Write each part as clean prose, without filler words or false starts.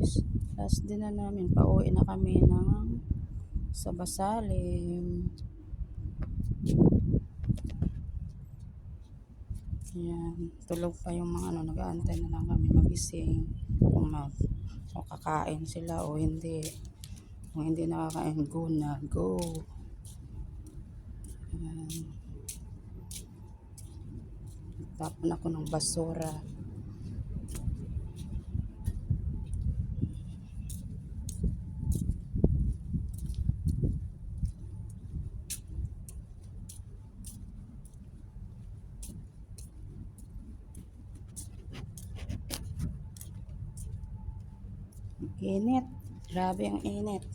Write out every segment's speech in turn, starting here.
guys. Last din na namin. Pauwi na kami ng sa Basalim. Ayan. Tulog pa yung mga nag-aantay na lang kami magising. Kung kakain sila o hindi. Kung hindi nakakain, go na. Go. Ayan. Tapon ako ng basura. Init. Grabe ang init.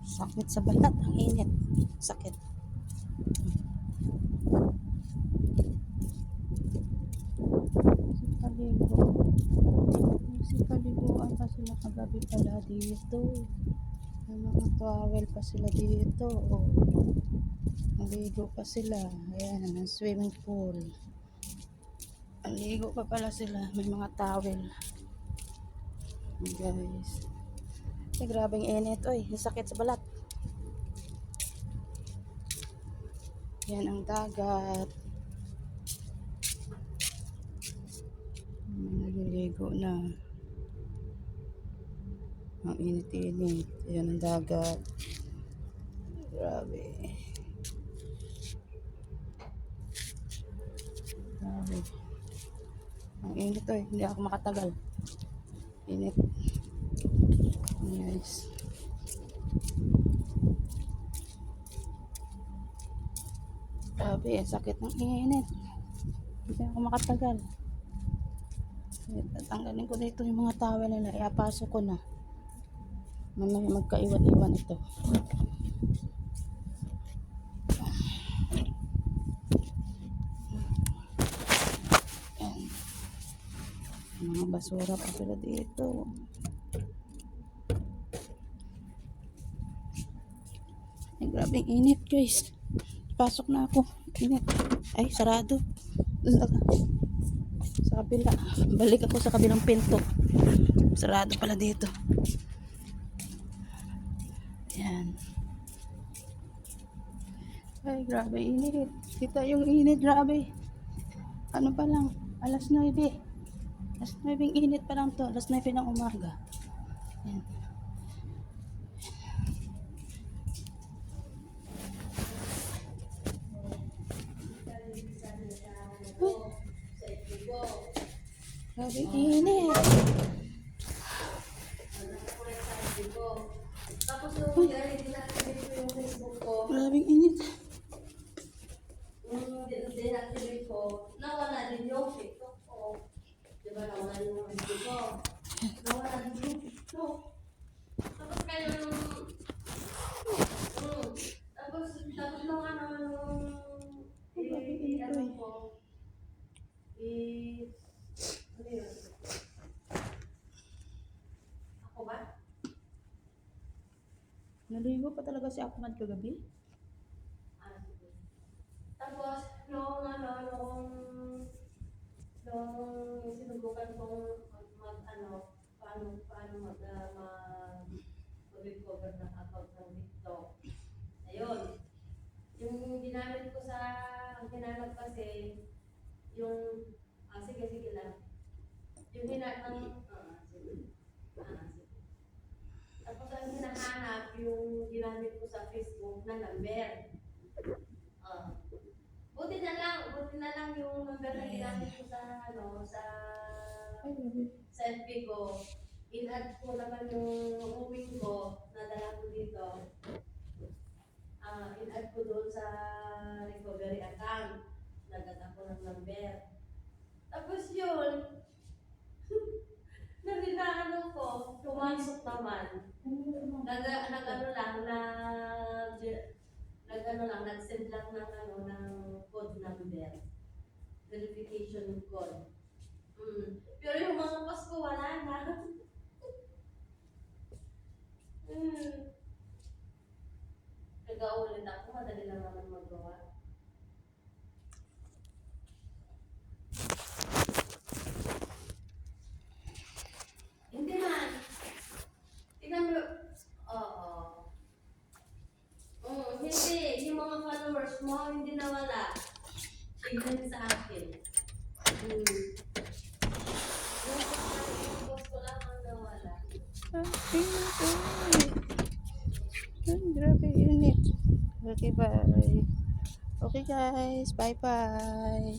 Sakit sa balat. Ang init. Sakit. Paligo. Kasi paliguan pa sila kagabi pala dito. May mga towel pa sila dito. Oh. Naligo pa sila. Ayan, ang swimming pool. Naligo pa pala sila. May mga towel. Guys. Ay, grabing init. Oy, sakit sa balat. Yan ang dagat. Naliligo na. Ang init-init. Yan ang dagat. Grabe. Grabe. Ang init to eh. Hindi ako makatagal. Init. Guys. Grabe. Sakit ng init. Hindi ako makatagal. Tatanggalin ko dito yung mga towel nila. Iapasok ko na. Mamaya magkaiwan-iwan ito. Ayan. Mga basura pa sila dito. Ay, grabing init guys. Pasok na ako. Init. Ay, sarado. Sa kabila. Balik ako sa kabilang pinto. Sarado pala dito. Ayan. Ay, grabe init. Kita yung init, grabe. Ano pa lang? Alas 9. Alas 9 init pa lang to. Alas 9 ng umaga. Ayan. Grabe init. Tapos nung dinactivate ko yung Facebook ko, Grabing init. nung dinactivate ko, nawala din yung TikTok ko. Diba nawala yung Facebook ko? Nawala din yung TikTok. Tapos kayo tapos nung ano ko, ano yun? Ako ba? Naligo pa talaga si Ahmad kagabi. Sige. Tapos, nung sinubukan kong paano mag-recover ng account ng TikTok. Ayun. Yung ginamit ko ang ginamit kasi, sige lang. Yung sige. Tapos ang hinahanap, yung ginamit ko sa Facebook na number. Buti na lang yung number na ginamit ko Ay, grabe. sa FB ko. In-add ko naman yung moving ko na dala ko dito. In-add ko doon sa recovery account. Nag-add ako ng number. Tapos yun, ano ko, pumasok naman. Nag-send lang ng code number. Verification code. Nag-aulit ako, madali lang naman magawa. Hindi man. Tingnan mo. Oo. Hindi. Yung mga followers mo, hindi nawala. Tingnan sa akin. Yung post ko lang ang nawala. Ay, grabe init. Okay, bye. Okay guys, bye-bye.